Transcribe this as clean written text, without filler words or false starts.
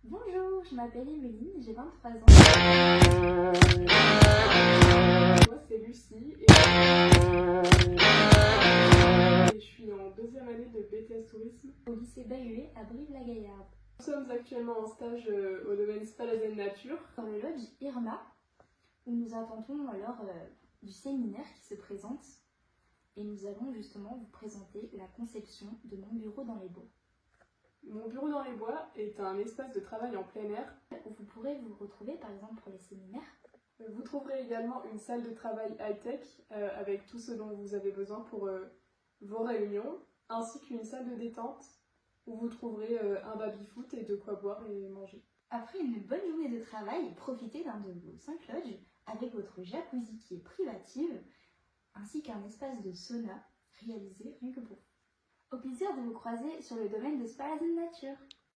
Bonjour, je m'appelle Emeline, j'ai 23 ans. Moi c'est Lucie et je suis en deuxième année de BTS Tourisme. Au lycée Bahuet à Brive-la-Gaillarde. Nous sommes actuellement en stage au domaine Spalazen Nature. Dans le lodge Irma, où nous attendons alors du séminaire qui se présente. Et nous allons justement vous présenter la conception de mon bureau dans les bois. Mon bureau dans les bois est un espace de travail en plein air. Où vous pourrez vous retrouver par exemple pour les séminaires. Vous trouverez également une salle de travail high-tech avec tout ce dont vous avez besoin pour vos réunions, ainsi qu'une salle de détente où vous trouverez un baby-foot et de quoi boire et manger. Après une bonne journée de travail, profitez d'un de vos 5 lodges avec votre jacuzzi qui est privative, ainsi qu'un espace de sauna réalisé rien que pour vous. Au plaisir de vous croiser sur le domaine de Spalazen Nature.